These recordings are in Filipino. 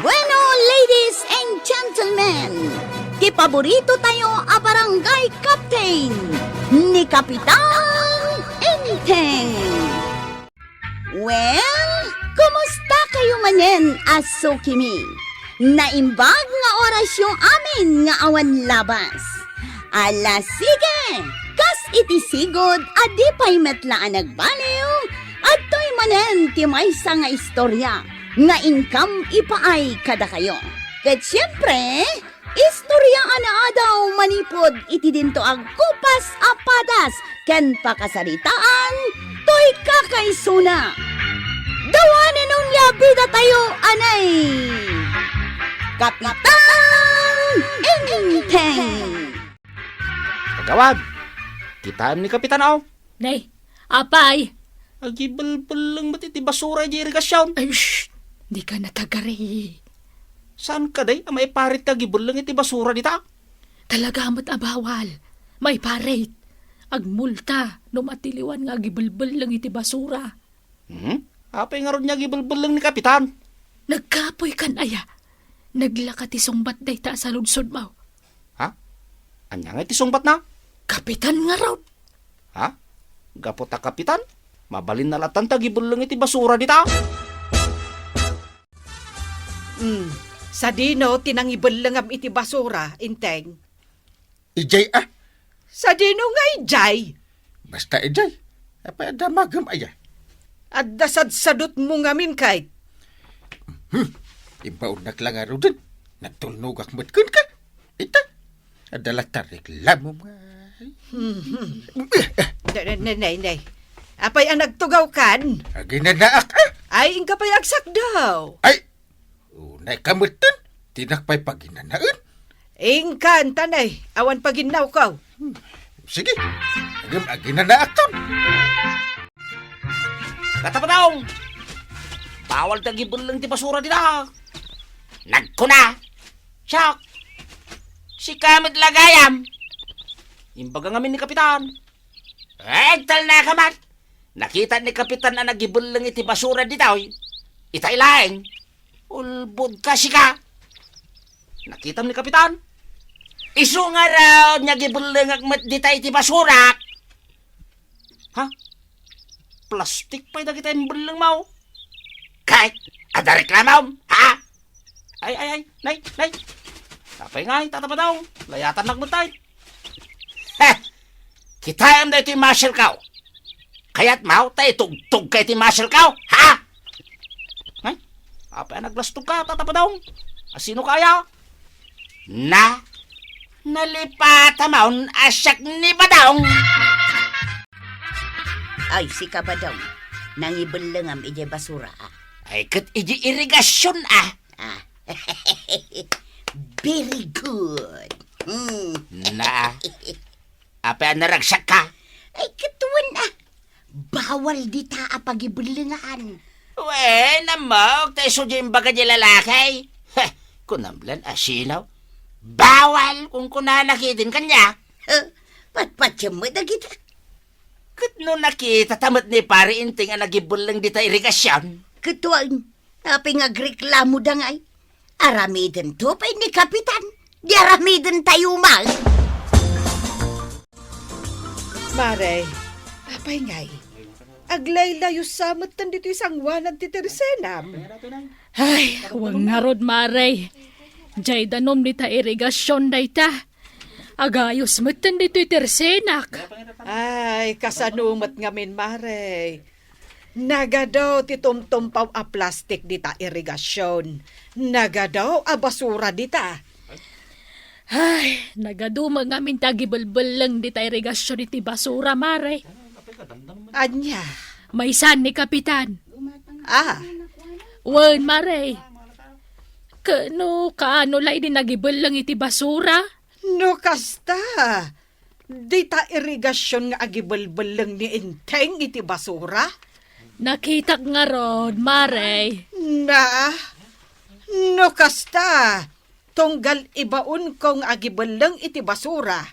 Bueno, ladies and gentlemen, kipaborito tayo a barangay captain ni Kapitan Enteng. Well, kumusta kayo manen, aso kimi? Naimbag nga oras yung amin nga awan labas. Ala sige, kas itisigod adi pa'y metlaan nagbaliw at to'y manen ti maysa nga istorya nga income ipaay kada kayo. Ket siyempre, istorya ana adaw manipod iti dinto ag kupas apadas ken pakasaritaan to'y kakaisuna. Dawanan nung labida tayo anay Kapitan Enteng. Kagawad, kitaan ni Kapitan aw. Nay, apay. Agibal-bal lang ba't iti basura di irigasyon? Ay, shh! Di ka natagari. Saan ka day? May parit ka gibal lang iti basura dita? Talaga mo't abawal. May parit. Agmulta, no matiliwan nga gibalbal lang iti basura. Apay nga ron niya gibal-bal lang ni Kapitan. Nagkapoy kan aya. Naglakati sungbat day ta sa lunsod mo. Ha? Anya nga iti sungbat na? Kapitan nga raw. Ha? Gapot ta Kapitan? Mabalin na latan ta gibal lang iti basura dita? Sa dino, tinangibal lang am iti basura, Inteng. Ijay Sa dino nga ijay. basta ijay. Apa damagam aya. At dasad-sadot mo ngamin kahit. Ibaw naklangaro din. Natulnog akmat ka. Ita. Adalah tarik lamo mo. Nay. Apay ang nagtugaw kan? Aginanaak Ay, ingka pa'y agsak daw. Ay. Unay kamutan. Tinakpay paginanaan. Ingkan, tanay. Awan paginaw kaw. Sige. Aginanaak ton. Katapadaw! Bawal ta gibal lang iti basura dita. Nagkuna! Siyak! Si Kamit Lagayam! Imbaga ngamin ni Kapitan. Tal na kamat! Nakita ni Kapitan na nagibal lang iti basura dita. Itay laeng. Ulbod ka sika. Nakita ni Kapitan. Isu nga raw niya gibal lang agmat dita iti basura. Ha? Plastik pa'y dagita yung bulang mau. Kahit, ada reklamaw, ha? Ay, nay. Tapay nga, tatapa daw. Layatan nagmutay. Kita yung da ito yung marshal kaw. Kaya't mau, tayo tugtog ka ito yung marshal kaw, ha? Ay, apay naglastog ka, tatapa daw. Sino kaya? Nalipata maun asyak ni Badong. Ay, si Kabadaw, nangibal lang am ije basura. Ay, kat iji irigasyon, Very good. Apa naragsak ka? Ay, katuan bawal di taa pagibulingaan. Uwe, namog, tayo sudyo baga di lalaki. Kunamlan, asinaw. Bawal kung kunanakitin kanya. Patpatya mo na kita. Kat no nakita tamat ni pari inting ang nagibol lang di tayo irigasyon. Katuan, aping agreklamo dangay. Aramiden to pa ni Kapitan. Di aramiden tayo mal. Mare, apay ngay. Aglaylayo samot tan dito isang wanag ti Tersenam. Ay, huwag nga rod, Maray. Jay danom ni ta irigasyon day ta. Agayos matan dito itersenak. Ay, kasanumat ngamin, Mare. Nagadaw ti tumtumpaw a plastik dita irigasyon. Nagadaw a basura dita. Ay, nagaduma nga min tagibalbal lang di tayo irigasyon iti basura, Mare. Anya? May san ni Kapitan. Wan, Mare. Kaano lay di nagibal lang iti basura? No kasta. Dita irigasyon nga agibalbal lang ni Inteng iti basura. Nakita nga rod, Mare. No kasta. Tunggal ibaon kong agibalang iti basura.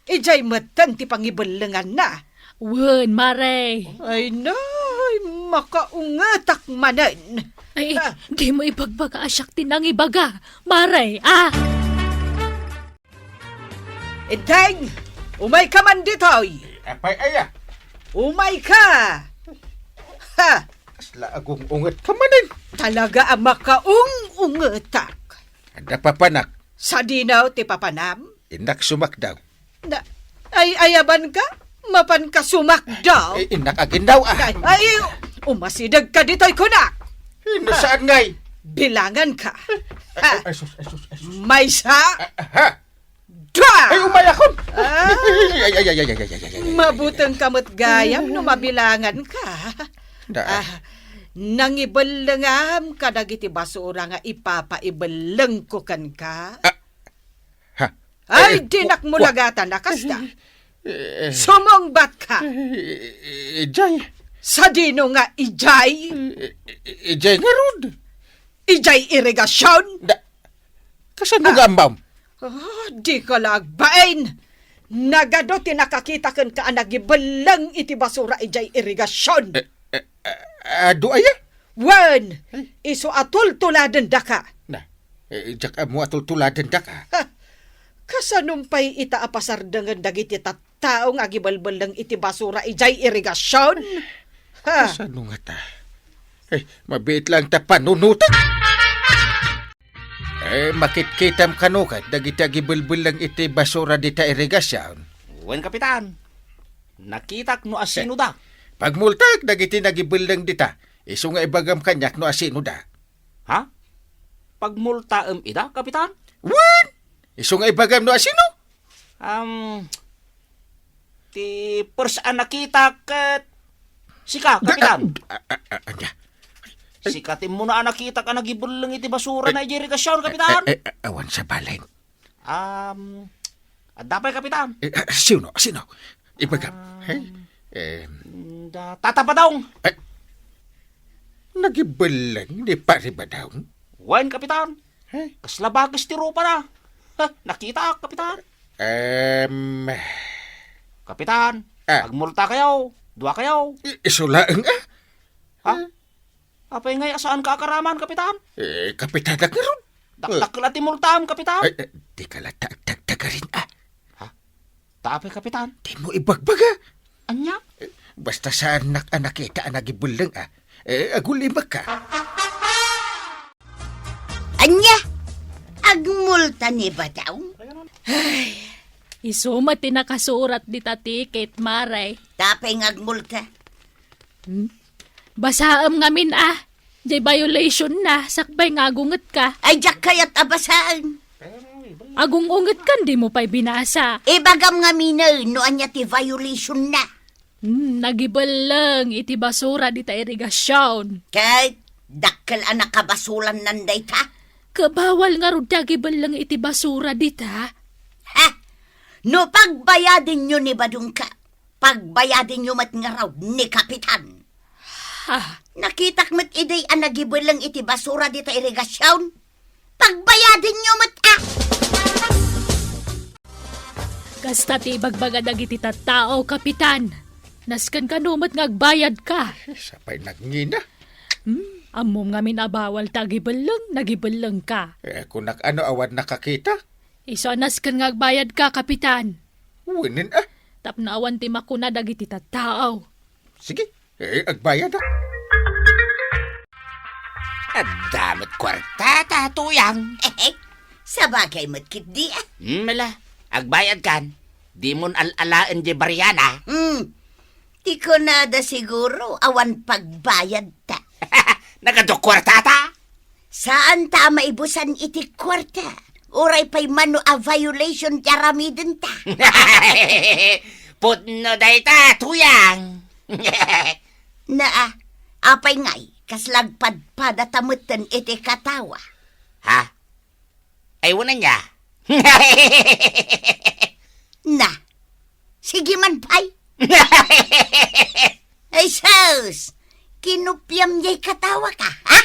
Ijay matan ti pangibalangan na. Wan, Mare. Ay, nay, makaungatak manan. Ay, Ha? di mo ibagbaga asyak tinang ibaga. Maray, ah! Inteng! Umay ka man ditoy! Apay aya. Umay ka! Ha! Kasla agong unget ka manin. Talaga ang makaung-ungetak. Ada papanak. Sa dinaw ti papanam? Inak sumak daw. Na, ay ayaban ka? Mapan ka sumak daw? Inak agin daw Ay, ay, umasidag ka dito'y kunak! Hino saan ngay? Bilangan ka. Ha? Ay, sus, ay, sus, ay, sus. May sa? Ha? Dwa! Ay, umayakon! Ah, Ay. mabutang kamot gayam no mabilangan ka. Da. Nangibalangam ka dagiti basura nga ipapaibalang ko kan ka. Ha? Ay, dinak mo lagatan nakas da. Eh, Sumongbat ka. Ijay. Sa dino nga ijay. Ijay nga rod. Ijay irigasyon. Da. Kasano nga ambam? Oh, di ka lagbain. Nagado tinakakita kan ka nagibalang iti basura ijay irigasyon. Ado aya? Wan, iso atul tuladen da ka. Na. Jak mo atul tuladen da ka. Ha, kasanumpay ita apasardangan dagiti tattaong agibalbalang iti basura ijay irigasyon. Ha, Kasano nga ta? Mabit lang ta panunutan. Makitkitam kanukat dagiti agibulbul lang iti basura dita irigasyon. Wen, Kapitan. Nakitak no asino da. Pagmultag dagiti nagibul lang dita. Iso nga ibagam kanyak no asino da. Ha? Pagmulta ida, Kapitan? Wan! Iso nga ibagam no asino? Ti persaan nakitak ket sika, Kapitan. Anya? Sikatin mo na nakita ka nagibulang iti basura na irigasyon, Kapitan. Awan sa balay. Adapay, Kapitan. Sino? Ibagam. Tatapadong. Nagibulang di paribadaw. Wen, Kapitan. Kaslabagis ti rupa na. Nakita, Kapitan. Kapitan, pagmulta kayo. Dua kayo. Isulaang Ha? Apay ngay asaan ka akaraman, Kapitan? Kapitadak nga ron. Dakdak ti multam, Kapitan. Di ka latagtagtaga rin Tapay, Kapitan. Di mo ibagbaga. Anya? Basta sa anak kita nagibulang agulimag ka. Anya, agmulta ni ba daw? Isumat tinakasurat di ta tiket, Maray. Tapay ng agmulta. Basaam ngamin Jay violation na, sakbay nga agunget ka. Ay, jak kayat abasaan. Agungunget kan, di mo pa'y binasa. Ibagam nga minaw, no anya ti violation na. Nagibal lang, iti basura di ta irigasyon. Kahit dakkel anak kabasulan nanday ta. Kabawal nga rod dagibal lang iti basura di ta. Ha? No pagbayadin nyo ni Badung ka. Pagbayadin nyo mat nga raw ni Kapitan. Ha? Nakitak mat iday ang nagibulang iti basura dito irigasyon. Pagbayadin nyo mat Kasta ti bagbaga iti tattao, Kapitan. Naskan ka numat ngagbayad ka. Sapay nagngina. Amom nga minabawal tagibalang, nagibalang ka. Kung ano awan nakakita, Iso naskan ngagbayad ka, Kapitan. winin Tapnaawan ti makuna dagiti tattao. Sige, agbayad Damot kwarta, tatuyang. sabagay mat kit di Mala, agbayad kan. Di mon alalaan di Bariana. Di ko nada siguro awan pagbayad ta. Nagadok kwarta ta? Saan ta maibusan iti kwarta? Uray pa'y mano a violation jaramidin ta. Putno day ta, tuyang. Apay ngay, kaslagpad padatamuten iti katawa. Ha? Ay, wala niya. Na, sige man pay. Ay sus, kinupyam niya'y katawa ka, ha?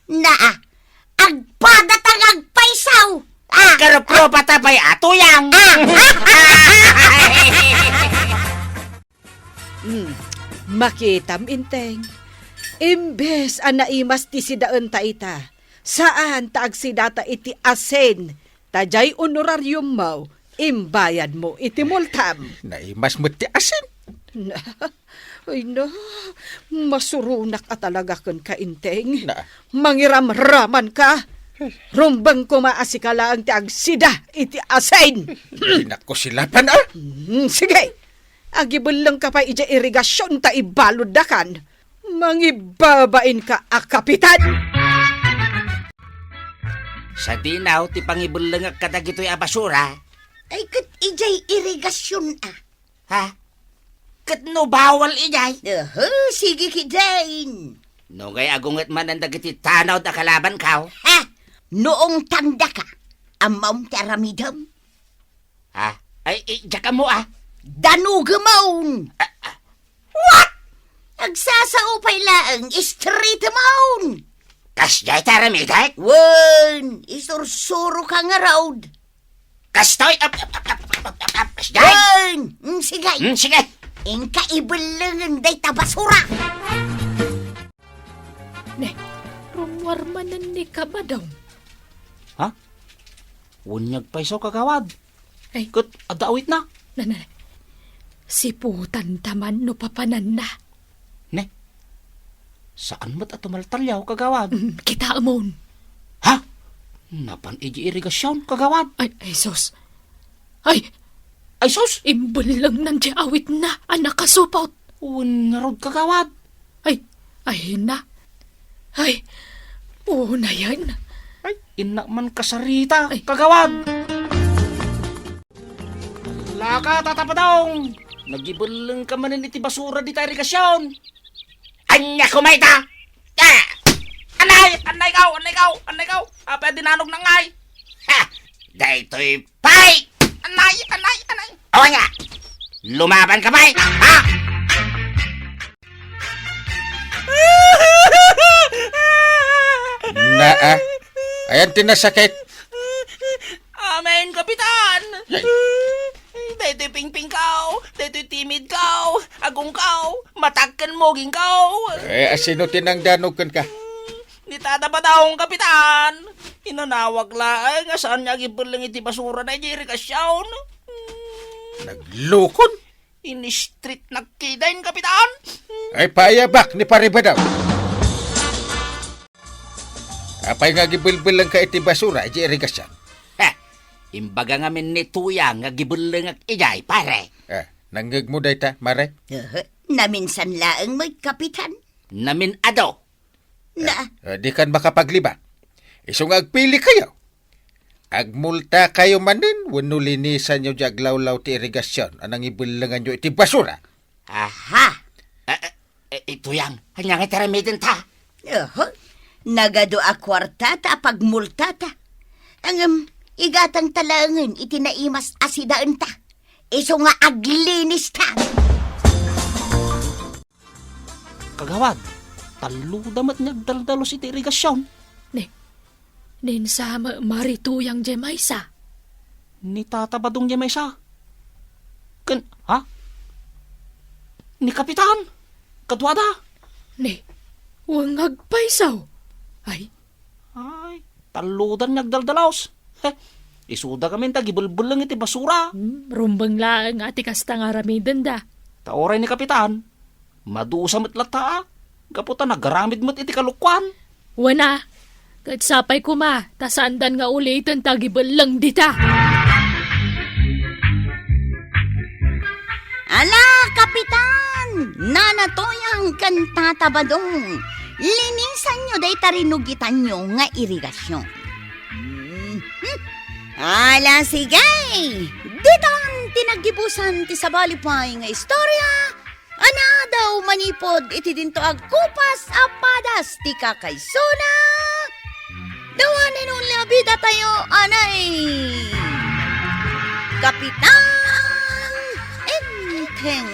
Na, agpadatang agpaisaw. Karupro patapay atuyang. Makitam inteng. Imbes anaimas ti sidaan ta ita, saan taag sidata iti asen, tajay honorarium mo, imbayad mo iti multam. Naimas mo ti asin. Ay na, masurunak ka talaga kan kainteng. Na. Mangiramraman ka. Rumbang kumaasikala ang ti agsida iti asen. Hindi na ko silapan Sige, agibulang ka pa iti irigasyon ta ibalod da kan. Mangibabain ka a kapitan. Sa dinaw, ti pangibulangak kadagito'y abasura. Ay, kat ijay irigasyon Ha? Kat no bawal ijay. Sige kidain. No kay agungat man ang dagiti tanaw da kalaban kaw. Ha? Noong tanda ka, amaw ti aramidam. Ha? Ay, jaka mo Danugamon. What? Nagsasaupay laang straight amon. Kasjay taramiday? Wen, isursuro ka nga road. Kastoy! Kasjay! Wen, sige. Sige! Ingka ibalangan day tabasura. Ne, rumwarmanan ni ka ba daw? Ha? Wunyag pa iso kagawad. Ay, Kat adawit na. nanay. Siputan taman no papanan na. Ne? Saan mo't atumaltalyaw kagawad? Kita amon. Ha? Napan iji irigasyon kagawad? Ay, sus. Ay, Ay sus! imbulang nan di awit na anak kasupot. Wunarod kagawad. Ay na. Ay, na yan. Ay, ina man kasarita Ay. kagawad. Laka tatapadong. Nagibulang ka manin iti basura di tayo irigasyon. Anya kumaita! Ah! Anay kaw! Apa dinanog na ngay? Ha! Daytoy pay! Anay! O nga! Lumaban ka pay! Ha? Ayan tinasakit. Amen, Kapitan! Daytoy pingping kaw! Daytoy timid kaw! Agong kaw! Matakkan moging kaw! Asino tinangdanugan ka? Nitata ba daw, Kapitan? Inanawag laang nga saan niya gibulang iti basura na irigasyon. Naglukon? Ini-street nagkidain, Kapitan! Ay paayabak ni pare ba daw? Apay nga gibilbilang ka iti basura, iti irigasyon. Ha! Imbaga nga min ni Tuya nga gibulang ak ijay, pare. Nanggag mo day ta, mare? Naminsan laang may kapitan. Namin ado. Na, Di kan makapagliba. Isong agpili kayo. Agmulta kayo manin, wano linisan nyo jaglawlaw ti irigasyon, anang ibulangan nyo iti basura. Aha! Tuyang, hanyang itaramidin ta. nagado a kwartata pagmultata. Ang igatang talangan itinaimas asidaan ta. Iso nga aglinis ta. Kagawad, talo damat niya daldalos iti irigasyon. Nin sa marituyang Jemaysa. Ni tatabadong niya may sa. Ha? Ni Kapitan? Kadwada? Huwag agpaisaw. Ay, Taludan niya daldalaos. Isuda kami tagibulbulang iti basura. rumbang laang ati kasta nga ramidan da. Taoray ni Kapitan, madusa mo't lata. Kaputa nagaramid mo't iti kalukwan. Wana, kat sapay kuma, tasandan nga ulitan tagibalang dita. Ala, kapitan! Nanatoyang kantatabadong. Linisan nyo day tarinugitan nyo nga irigasyon. Ala, sige! Ditan tinagibusan ti sabalipay nga istorya. Ana daw manipod iti dinto agkupas apadas ti kakaysuna. Dawanin nung labida tayo, anay! Kapitan Enteng.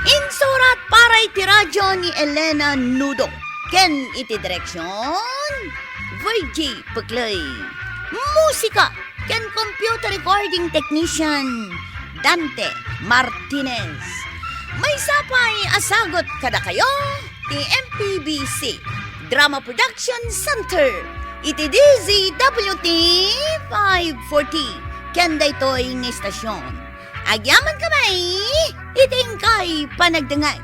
Insurat para iti radyo ni Elena Nudo. Ken iti direksyon VJ Puglay. Musika ken computer recording technician Dante Martinez. May sapay asagot kada kayo ti MPBC Drama Production Center iti DZWT 540 ken daytoy nga istasyon. Agyaman kamay iting kay panagdangay.